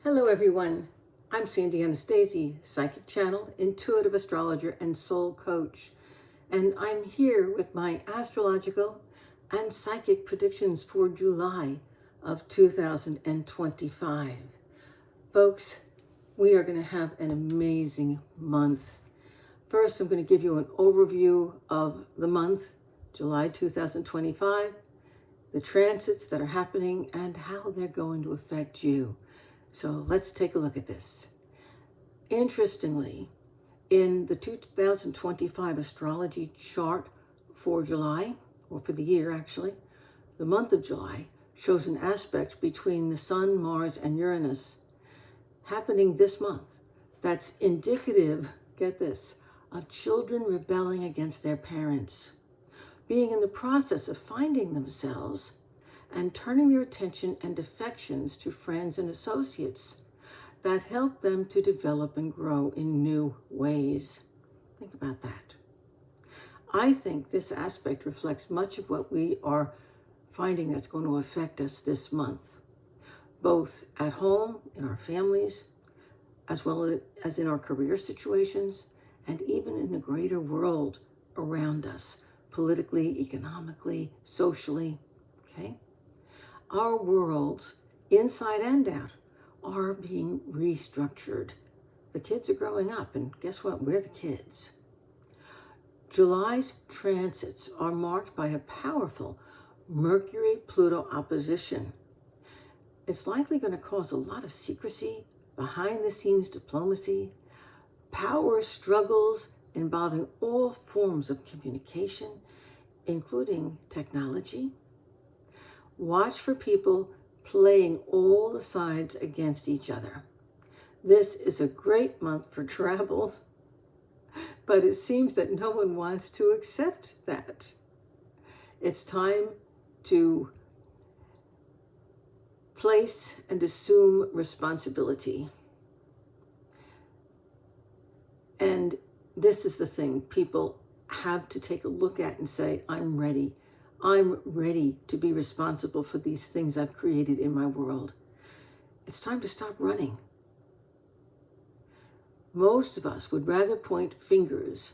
Hello everyone, I'm Sandy Anastasi, Psychic Channel, Intuitive Astrologer, and Soul Coach. And I'm here with my astrological and psychic predictions for July of 2025. Folks, we are going to have an amazing month. First, I'm going to give you an overview of the month, July 2025, the transits that are happening, and how they're going to affect you. So let's take a look at this. Interestingly, in the 2025 astrology chart for July, or for the year actually, the month of July shows an aspect between the Sun, Mars, and Uranus happening this month that's indicative, get this, of children rebelling against their parents, being in the process of finding themselves and turning their attention and affections to friends and associates that help them to develop and grow in new ways. Think about that. I think this aspect reflects much of what we are finding that's going to affect us this month, both at home, in our families, as well as in our career situations, and even in the greater world around us, politically, economically, socially, okay? Our worlds, inside and out, are being restructured. The kids are growing up, and guess what? We're the kids. July's transits are marked by a powerful Mercury-Pluto opposition. It's likely going to cause a lot of secrecy, behind-the-scenes diplomacy, power struggles involving all forms of communication, including technology. Watch for people playing all the sides against each other. This is a great month for travel, but it seems that no one wants to accept that. It's time to place and assume responsibility. And this is the thing people have to take a look at and say, I'm ready. I'm ready to be responsible for these things I've created in my world. It's time to stop running. Most of us would rather point fingers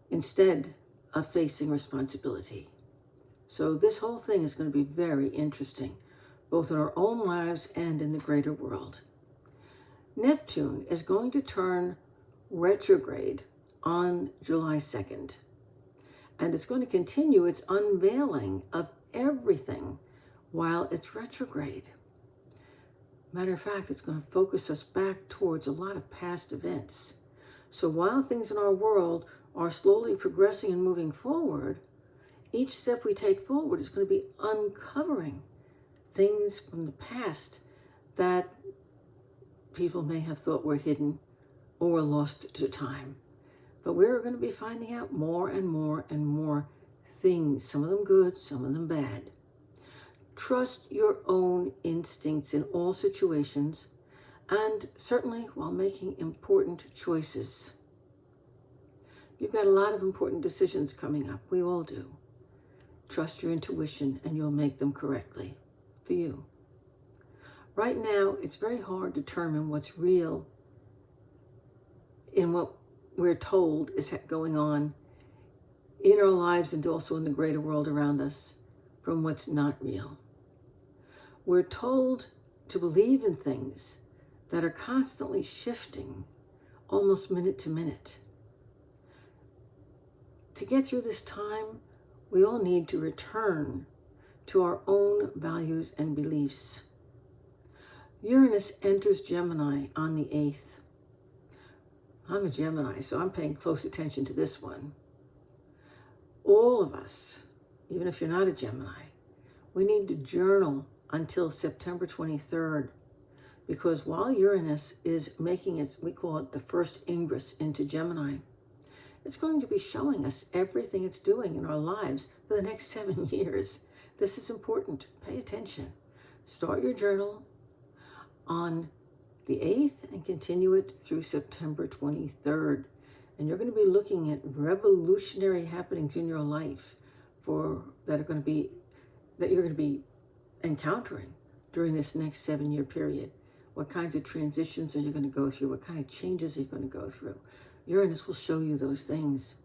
instead of facing responsibility. So this whole thing is going to be very interesting, both in our own lives and in the greater world. Neptune is going to turn retrograde on July 2nd. And it's going to continue its unveiling of everything while it's retrograde. Matter of fact, it's going to focus us back towards a lot of past events. So while things in our world are slowly progressing and moving forward, each step we take forward is going to be uncovering things from the past that people may have thought were hidden or were lost to time. But we're going to be finding out more and more and more things, some of them good, some of them bad. Trust your own instincts in all situations, and certainly while making important choices. You've got a lot of important decisions coming up. We all do. Trust your intuition, and you'll make them correctly for you. Right now, it's very hard to determine what's real in what we're told is going on in our lives and also in the greater world around us from what's not real. We're told to believe in things that are constantly shifting, almost minute to minute. To get through this time, we all need to return to our own values and beliefs. Uranus enters Gemini on the 8th. I'm a Gemini, so I'm paying close attention to this one. All of us, even if you're not a Gemini, we need to journal until September 23rd, because while Uranus is making its, we call it the first ingress into Gemini, it's going to be showing us everything it's doing in our lives for the next 7 years. This is important. Pay attention. Start your journal on the 8th and continue it through September 23rd. And you're going to be looking at revolutionary happenings in your life that you're going to be encountering during this next 7-year period. What kinds of transitions are you going to go through? What kind of changes are you going to go through? Uranus will show you those things.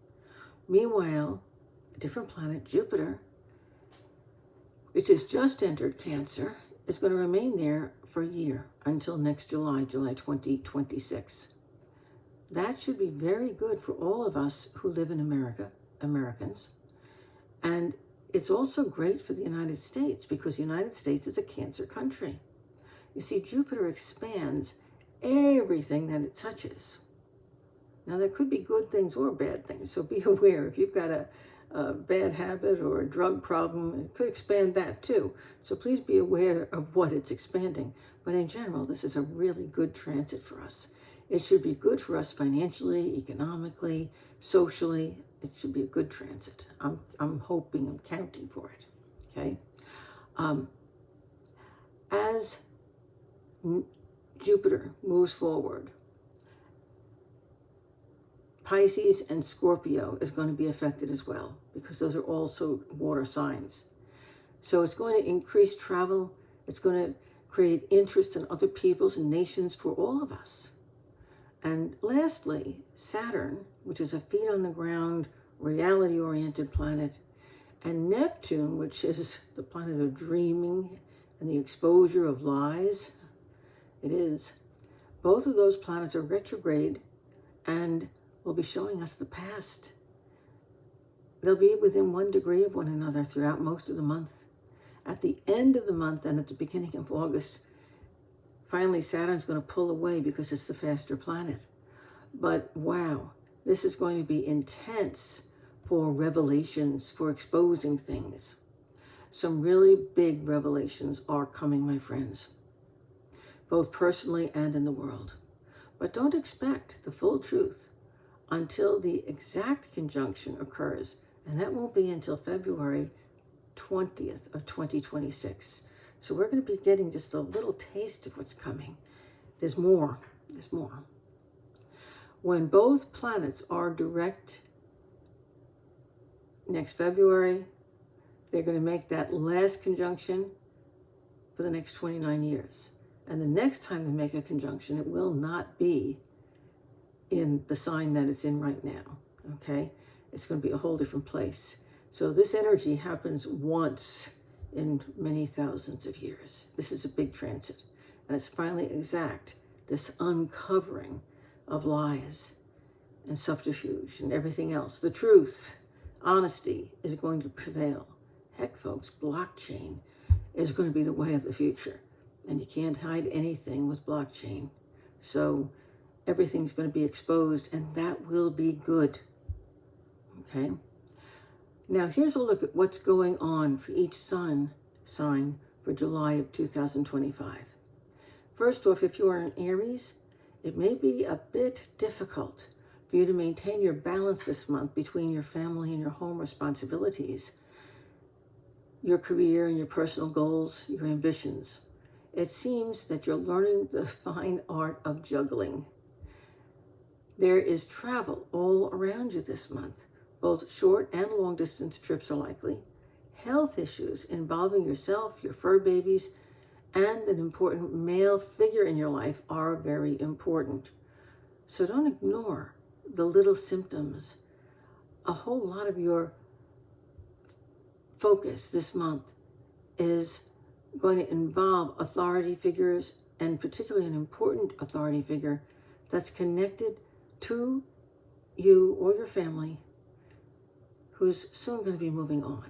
Meanwhile, a different planet, Jupiter, which has just entered Cancer, is going to remain there for a year until next July 2026. That should be very good for all of us who live in America, Americans. And it's also great for the United States because the United States is a Cancer country. You see, Jupiter expands everything that it touches. Now, there could be good things or bad things, so be aware. If you've got a bad habit or a drug problem, it could expand that too. So please be aware of what it's expanding. But in general, this is a really good transit for us. It should be good for us financially, economically, socially. It should be a good transit. I'm hoping, I'm counting for it, okay? As Jupiter moves forward, Pisces and Scorpio is going to be affected as well because those are also water signs. So it's going to increase travel. It's going to create interest in other peoples and nations for all of us. And lastly, Saturn, which is a feet on the ground, reality-oriented planet, and Neptune, which is the planet of dreaming and the exposure of lies. It is. Both of those planets are retrograde and will be showing us the past. They'll be within 1 degree of one another throughout most of the month. At the end of the month and at the beginning of August, finally Saturn's going to pull away because it's the faster planet. But wow, this is going to be intense for revelations, for exposing things. Some really big revelations are coming, my friends, both personally and in the world. But don't expect the full truth until the exact conjunction occurs, and that won't be until February 20th of 2026. So we're going to be getting just a little taste of what's coming. There's more. There's more. When both planets are direct next February, they're going to make that last conjunction for the next 29 years. And the next time they make a conjunction, it will not be in the sign that it's in right now, okay? It's going to be a whole different place. So this energy happens once in many thousands of years. This is a big transit. And it's finally exact, this uncovering of lies and subterfuge and everything else. The truth, honesty is going to prevail. Heck, folks, blockchain is going to be the way of the future. And you can't hide anything with blockchain. So everything's going to be exposed, and that will be good. Okay? Now, here's a look at what's going on for each sun sign for July of 2025. First off, if you are an Aries, it may be a bit difficult for you to maintain your balance this month between your family and your home responsibilities, your career and your personal goals, your ambitions. It seems that you're learning the fine art of juggling. There is travel all around you this month. Both short and long distance trips are likely. Health issues involving yourself, your fur babies, and an important male figure in your life are very important. So don't ignore the little symptoms. A whole lot of your focus this month is going to involve authority figures, and particularly an important authority figure that's connected to you or your family, who's soon going to be moving on.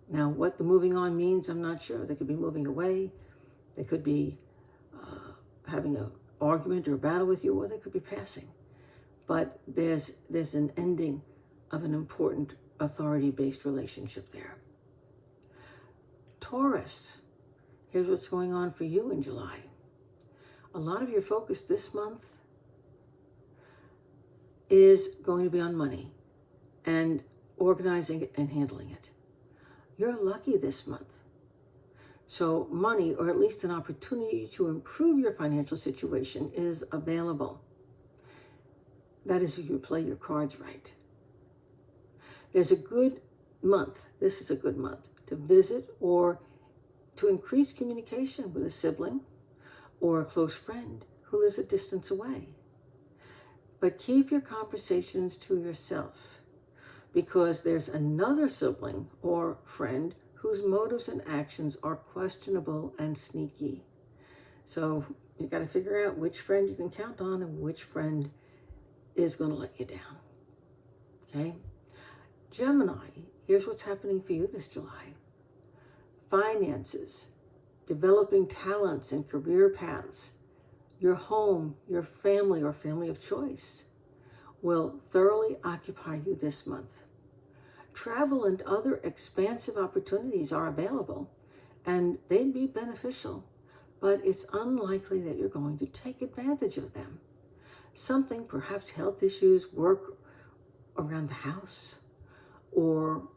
Now, what the moving on means, I'm not sure. They could be moving away. They could be having an argument or a battle with you, or they could be passing. But there's an ending of an important authority-based relationship there. Taurus, here's what's going on for you in July. A lot of your focus this month is going to be on money and organizing it and handling it. You're lucky this month. So money, or at least an opportunity to improve your financial situation, is available. That is if you play your cards right. There's a good month. This is a good month to visit or to increase communication with a sibling, or a close friend who lives a distance away. But keep your conversations to yourself, because there's another sibling or friend whose motives and actions are questionable and sneaky. So you got to figure out which friend you can count on and which friend is going to let you down. Okay? Gemini, here's what's happening for you this July. Finances, developing talents and career paths, your home, your family or family of choice will thoroughly occupy you this month. Travel and other expansive opportunities are available, and they'd be beneficial, but it's unlikely that you're going to take advantage of them. Something, perhaps health issues, work around the house, or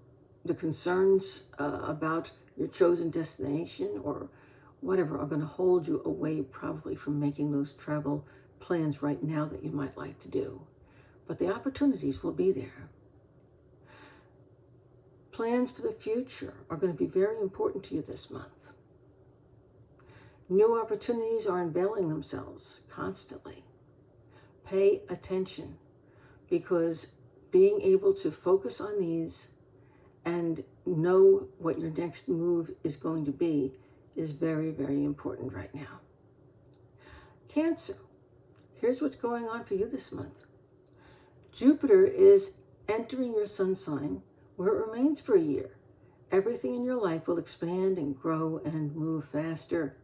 the concerns about your chosen destination or whatever are going to hold you away probably from making those travel plans right now that you might like to do. But the opportunities will be there. Plans for the future are going to be very important to you this month. New opportunities are unveiling themselves constantly. Pay attention, because being able to focus on these and know what your next move is going to be is very, very important right now. Cancer, here's what's going on for you this month. Jupiter is entering your sun sign, where it remains for a year. Everything in your life will expand and grow and move faster.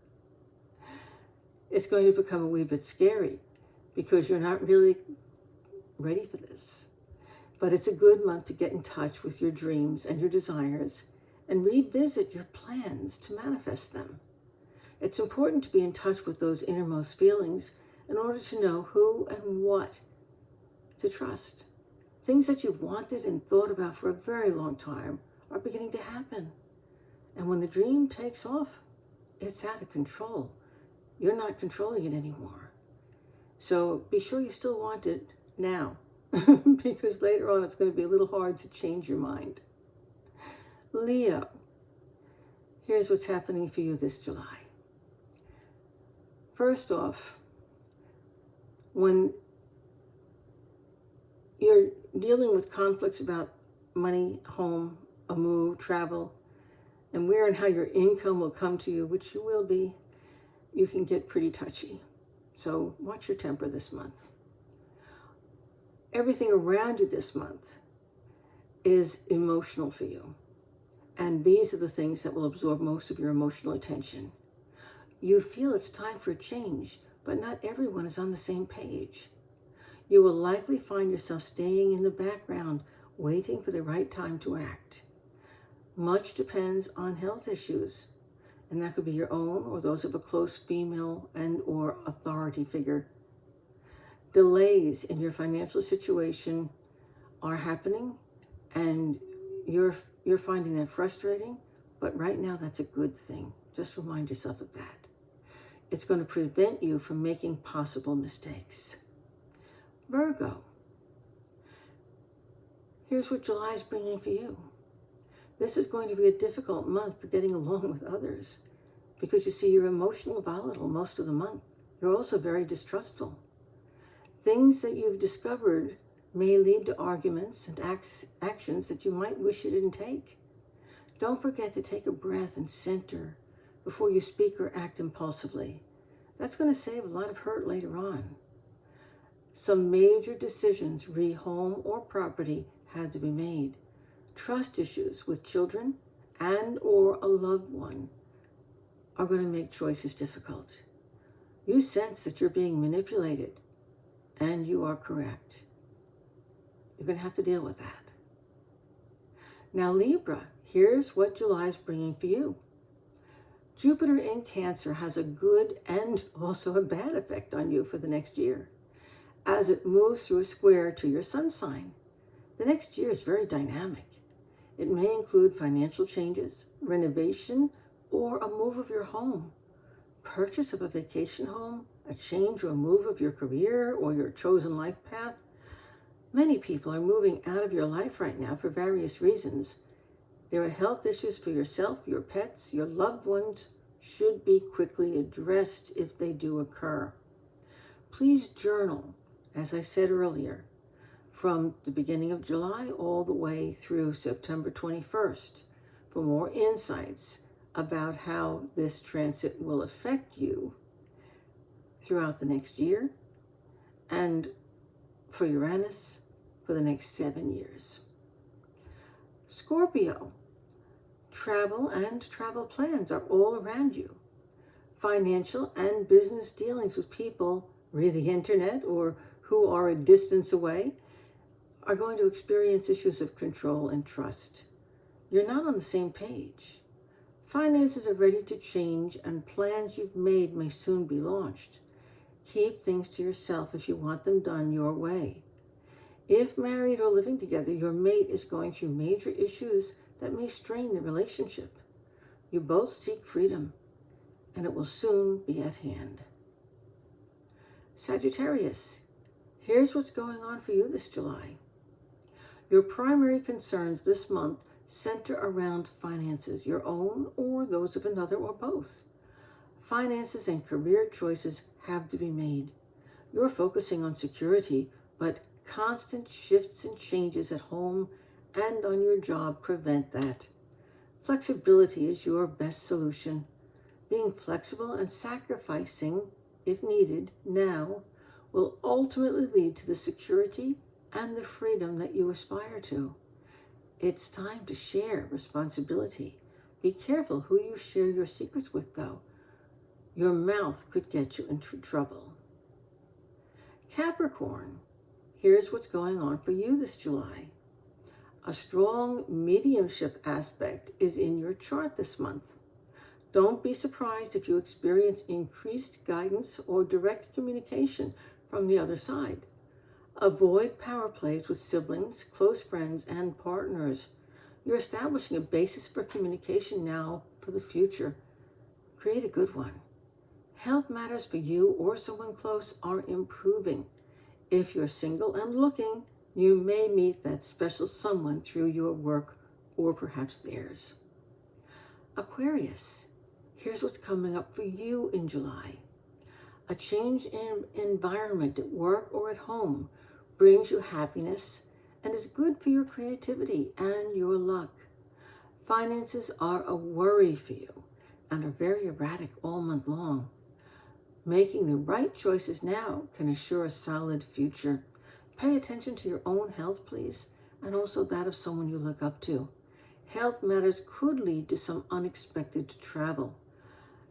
It's going to become a wee bit scary because you're not really ready for this. But it's a good month to get in touch with your dreams and your desires and revisit your plans to manifest them. It's important to be in touch with those innermost feelings in order to know who and what to trust. Things that you've wanted and thought about for a very long time are beginning to happen. And when the dream takes off, it's out of control. You're not controlling it anymore. So be sure you still want it now, because later on it's going to be a little hard to change your mind. Leo, here's what's happening for you this July. First off, when you're dealing with conflicts about money, home, a move, travel, and where and how your income will come to you, which you will be, you can get pretty touchy. So watch your temper this month. Everything around you this month is emotional for you. And these are the things that will absorb most of your emotional attention. You feel it's time for a change, but not everyone is on the same page. You will likely find yourself staying in the background, waiting for the right time to act. Much depends on health issues, and that could be your own or those of a close female and or authority figure. Delays in your financial situation are happening, and you're finding that frustrating, but right now that's a good thing. Just remind yourself of that. It's going to prevent you from making possible mistakes. Virgo, here's what July is bringing for you. This is going to be a difficult month for getting along with others, because you see you're emotionally volatile most of the month. You're also very distrustful. Things that you've discovered may lead to arguments and actions that you might wish you didn't take. Don't forget to take a breath and center before you speak or act impulsively. That's going to save a lot of hurt later on. Some major decisions, re-home or property, had to be made. Trust issues with children and or a loved one are going to make choices difficult. You sense that you're being manipulated, and you are correct. You're going to have to deal with that. Now, Libra, here's what July is bringing for you. Jupiter in Cancer has a good and also a bad effect on you for the next year, as it moves through a square to your sun sign. The next year is very dynamic. It may include financial changes, renovation, or a move of your home, purchase of a vacation home, a change or a move of your career or your chosen life path. Many people are moving out of your life right now for various reasons. There are health issues for yourself, your pets, your loved ones, should be quickly addressed if they do occur. Please journal, as I said earlier, from the beginning of July all the way through September 21st for more insights about how this transit will affect you throughout the next year, and for Uranus for the next 7 years. Scorpio, travel and travel plans are all around you. Financial and business dealings with people via the internet or who are a distance away are going to experience issues of control and trust. You're not on the same page. Finances are ready to change, and plans you've made may soon be launched. Keep things to yourself if you want them done your way. If married or living together, your mate is going through major issues that may strain the relationship. You both seek freedom, and it will soon be at hand. Sagittarius, here's what's going on for you this July. Your primary concerns this month center around finances, your own or those of another or both. Finances and career choices have to be made. You're focusing on security, but constant shifts and changes at home and on your job prevent that. Flexibility is your best solution. Being flexible and sacrificing, if needed, now will ultimately lead to the security and the freedom that you aspire to. It's time to share responsibility. Be careful who you share your secrets with, though. Your mouth could get you into trouble. Capricorn, here's what's going on for you this July. A strong mediumship aspect is in your chart this month. Don't be surprised if you experience increased guidance or direct communication from the other side. Avoid power plays with siblings, close friends, and partners. You're establishing a basis for communication now for the future. Create a good one. Health matters for you or someone close are improving. If you're single and looking, you may meet that special someone through your work or perhaps theirs. Aquarius, here's what's coming up for you in July. A change in environment at work or at home brings you happiness and is good for your creativity and your luck. Finances are a worry for you and are very erratic all month long. Making the right choices now can assure a solid future. Pay attention to your own health, please, and also that of someone you look up to. Health matters could lead to some unexpected travel.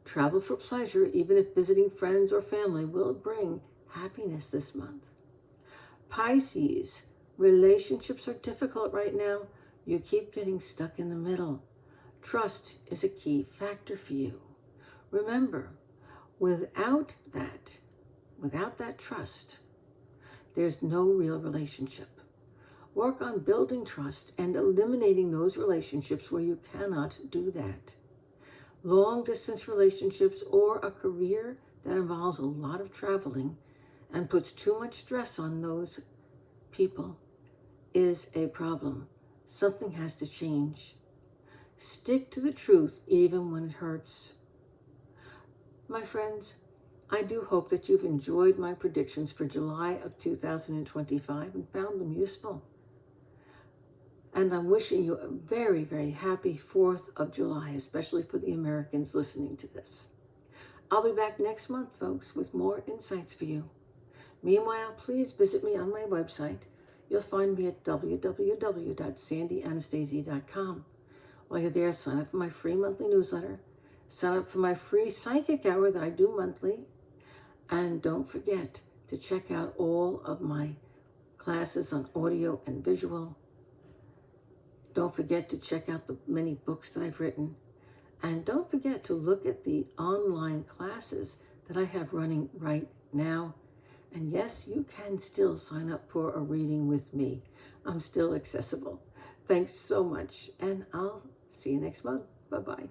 Travel for pleasure, even if visiting friends or family, will bring happiness this month. Pisces, relationships are difficult right now. You keep getting stuck in the middle. Trust is a key factor for you. Remember, without that trust, there's no real relationship. Work on building trust and eliminating those relationships where you cannot do that. Long-distance relationships or a career that involves a lot of traveling and puts too much stress on those people is a problem. Something has to change. Stick to the truth even when it hurts. My friends, I do hope that you've enjoyed my predictions for July of 2025 and found them useful. And I'm wishing you a very, very happy 4th of July, especially for the Americans listening to this. I'll be back next month, folks, with more insights for you. Meanwhile, please visit me on my website. You'll find me at www.sandyanastasia.com. While you're there, sign up for my free monthly newsletter. Sign up for my free psychic hour that I do monthly. And don't forget to check out all of my classes on audio and visual. Don't forget to check out the many books that I've written. And don't forget to look at the online classes that I have running right now. And yes, you can still sign up for a reading with me. I'm still accessible. Thanks so much. And I'll see you next month. Bye-bye.